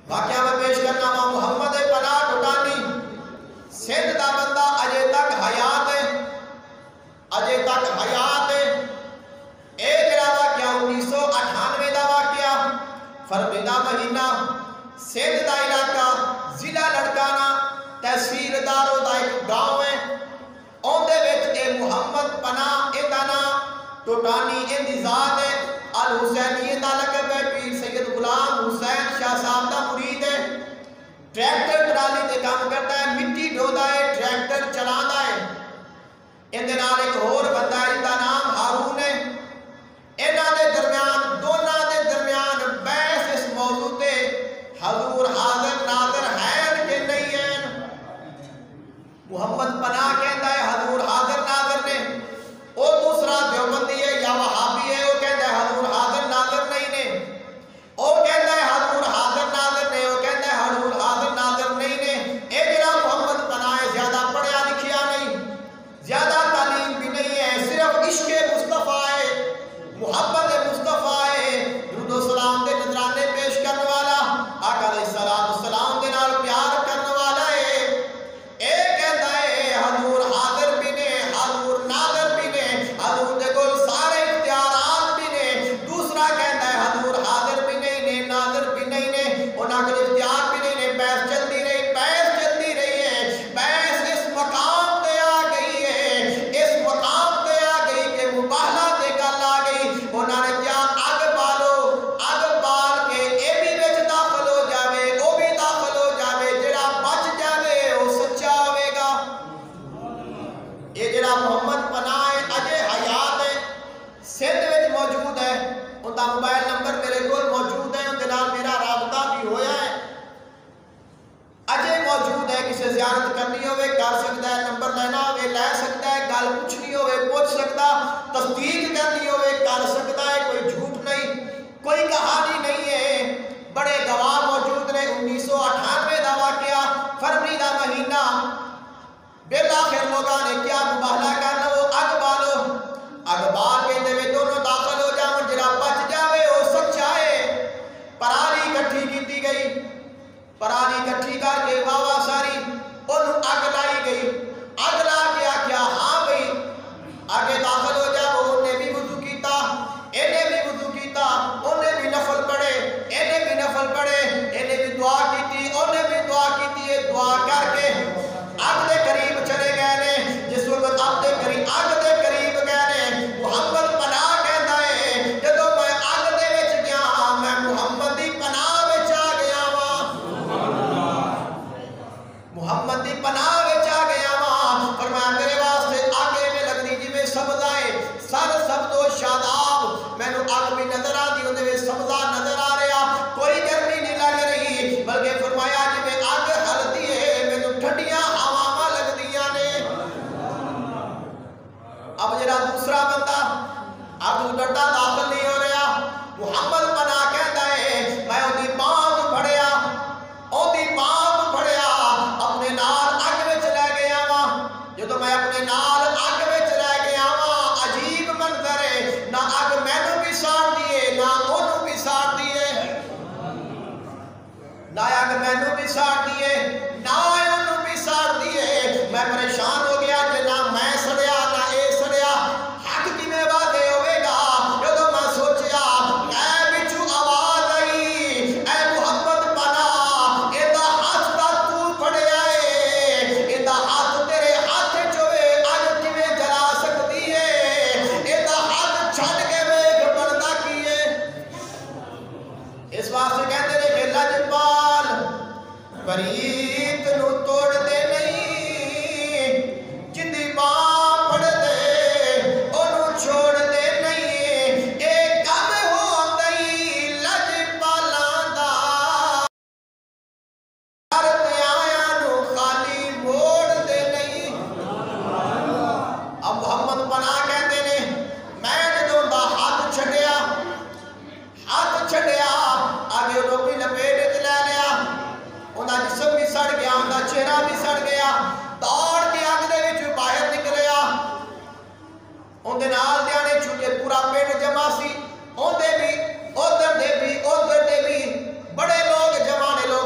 واقعہ میں پیش کرنا وا محمد پناہ ٹوٹانی سندھ دا بندہ اجے تک حیات ہے، اجے تک حیات ہے۔ ایک جڑا واقعہ 1998 دا واقعہ فروری دا مہینہ سندھ دا علاقہ ضلع لڑکانہ تحصیل دارو دا ایک گاؤں ہے، اوندے وچ اے محمد پناہ اے دا نام ٹوٹانی اے دی ذات ہے، الحسینی دا لقب ہے، پیر سید غلام حسین شاہ صاحب دا مرید ہے، ٹریکٹر ٹرالی تے کام کرتا ہے، مٹی ڈھودا ہے، ٹریکٹر چلاندا ہے۔ اندے نال ایک اور بندہ ہے جن دا نام ہارون ہے۔ انہاں دے درمیان دوناں دے درمیان بحث اس موضوع تے حضور حاضر ناظر ہیں کہ نہیں ہیں۔ محمد پناہ کہتا ہے حضور حاضر ناظر نے، او دوسرا دیوبندی ہے یا وہابی ہے، وہ کہتا ہے حضور حاضر ناظر نہیں نے، وہ کہتا ہے حضور حاضر ناظر نے، وہ کہتا ہے حضور حاضر ناظر نہیں نے۔ اے جڑا محمد پناہ زیادہ پڑھیا لکھیا نہیں، زیادہ تعلیم بھی نہیں ہے، صرف عشق مصطفیٰ ہے، محبت مصطفیٰ ہے، درود و سلام دے نذرانے پیش کرنے والا، آقا علیہ السلام دے نال پیار کرنے والا ہے۔ اے کہتا ہے حضور حاضر بھی نے، حضور ناظر بھی نے، حضور دے کول سارے اختیارات بھی نے۔ دوسرا کہتا ہے حضور حاضر بھی نہیں نے، ناظر بھی نہیں نے، انہاں کول اختیار بھی نہیں نے۔ بحث چلتی رہی، بحث چلتی رہی ہے، بحث اس مقام تے آ گئی ہے، اس مقام تے آ گئی کہ مباہلہ تے گل آ گئی۔ انہاں نے کیا اگ بالو، اگ بال کے اے بھی وچ داخل ہو جاوے، او بھی داخل ہو جاوے، جڑا بچ جاوے او سچا ہوے گا۔ یہ جڑا محمد پناہ ہے اجے حیات ہے، سندھ وچ موجود ہے، ان دا موبائل نمبر میرے کول موجود ہے، ان دے نال میرا رابطہ بھی ہویا ہے، اجے موجود ہے۔ کسے زیارت کرنی ہوئے کر سکتا ہے، نمبر لینا ہوئے لے سکتا ہے، گل پوچھنی ہوئے پوچھ سکتا، تصدیق کرنی ہوئے کر سکتا ہے، کوئی جھوٹ نہیں، کوئی کہانی نہیں ہے۔ بڑے گواہ موجود نے۔ 1998 دا واقعہ فروری دا مہینہ، بالآخر لوگاں نے کیا مباہلہ کرنا، وہ اگ بالو، اگ بال کے دے وچ دونوں داخل ہو جاون، جڑا بچ جاوے وہ سچا ہے۔ پرالی اکٹھی کیتی گئی، پرالی اکٹھی کر کے واوا ساری انہوں اگ لائی گئی، اگ لا کے آکھیا ہاں بھئی آگے داخل ہو جاؤ۔ انہیں بھی وضو کیتا، انہیں بھی وضو کیتا، انہیں بھی نفل پڑھے، انہیں بھی نفل پڑھے، انہیں بھی دعا کیتی، انہیں بھی دعا کیتی۔ یہ دعا کر کے اگ دے قریب چلے گئے نے۔ جس وقت اگ دے قریب گئے نے، محمد پناہ کہتا ہے جدوں میں اگ دے وچ گیا میں محمد دی پناہ وچ آ گیا واں، محمد دی پناہ وچ آ گیا واں۔ فرمایا میرے واسطے آگے میں لگدی جویں سبزہ ہے، سر سب تو شاداب، مینوں اگ بھی نظر آندی، اندے وچ سبزہ نظر آ رہا، کوئی گرمی نہیں لگ رہی، بلکہ فرمایا جویں اگ ہلدی ہے مینوں ٹھنڈیاں ہواواں لگدیاں نے۔ اب جڑا دوسرا بندہ اب ڈردا داخل نہیں ہو رہا، محمد پناہ کہتا ہے میں اودی باندھ پھڑیا، اودی باندھ پھڑیا، اپنے نال اگ وچ لے گیا واں۔ جدوں میں اپنے نال اگ وچ لے گیا واں، عجیب منظر ہے، نہ اگ مینوں بھی ساڑ دیے نہ اونوں بھی ساڑ دیے، نہ اگ مینوں بھی ساڑ دیے نہ اونوں بھی ساڑ دیے۔ میں پریشان ہو گیا کہ نہ میں سڑیا نہ اے سڑیا، حق کیویں واضح ہوے گا؟ جدوں میں سوچیا اے بچو آواز آئی، اے محمد پناہ ایندا ہاتھ دا تو پھڑیا ہے، ایندا ہاتھ تیرے ہاتھ وچ ہوے اگ کیویں جلا سکدی ہے؟ ایندا ہاتھ چھڈ کے ویکھ بندا کی ہے؟ اس واسطے کہندے نے کہ لجپال پریت نو توڑ دے نہیں، جندی باں پھڑ دے اونوں چھوڑ دے نہیں، اے کم ہوندا ہی لجپالاں دا، گھر تے آیاں نو خالی موڑ دے نہیں۔ اب محمد پناہ کہندے نے میں جدوں دا ہاتھ چھڈیا آگے انہوں بھی لپیٹ لے لیا، انہاں جسم بھی سڑ گیا، انہاں چہرہ بھی سڑ گیا، دوڑ کے اگ دے وچ باہر نکلیا۔ اندے نال دیانے چونکہ پورا پنڈ جمع سی، اندے بھی ادھر دے بھی بڑے لوگ جمع نے، لوگ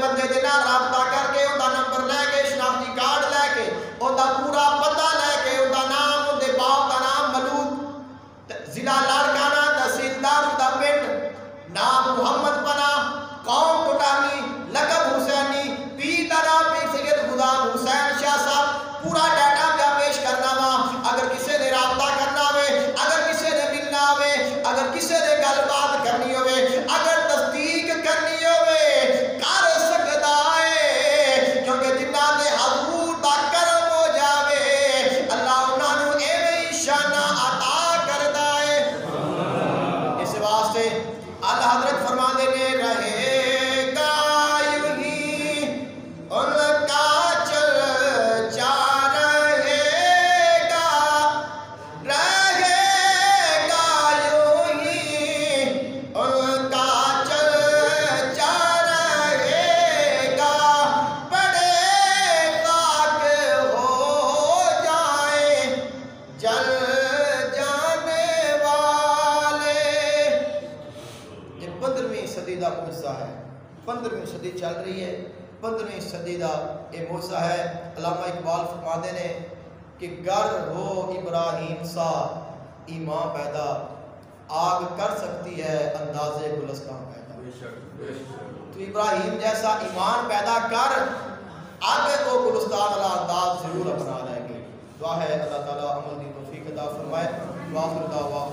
بندے دے نال رابطہ کر کے اوندا نمبر لے کے شناختی کارڈ لے کے اوندا پورا پتہ لے کے اوندا نام اوندا باپ دا نام ملوک ضلع لاڑکانہ تحصیلدار دا پنڈ نام محمد پنا قوم کوٹانی لقب حسینی پیر دا نام پیر سید غلام حسین شاہ صاحب پورا ڈیٹا پہ پیش کرنا وا اگر کسی نے رابطہ کرنا ہوئے اگر کسی نے ملنا ہوئے اگر کسی نے گل بات کرنی ہوئے اگر تصدیق کرنی ہوئے کر سکتا ہے کیونکہ جنہ دے حضور دا کرم ہو جاوے اللہ انہاں نوں ایویں شانہ عطا کردا ہے اس واسطے اللہ حضرت فرما دے نے رہے گا یوں ہی ان کا چرچا رہے گا یوں ہی ان کا چرچا رہے گا بڑے خاک ہو جائیں جل جانے والے یہ 15ویں صدی دا موضوع ہے 15ویں صدی چل رہی ہے 15ویں صدی دا یہ موضوع ہے علامہ اقبال فرماتے نے کہ گر ہو ابراہیم سا ایمان پیدا آگ کر سکتی ہے انداز گلستان پیدا تو ابراہیم جیسا ایمان پیدا کر آگے کو گلستان والا انداز ضرور اپنا لیں گے دعا ہے اللہ تعالیٰ عمل کی توفیق عطا فرمائے واخر دعواہم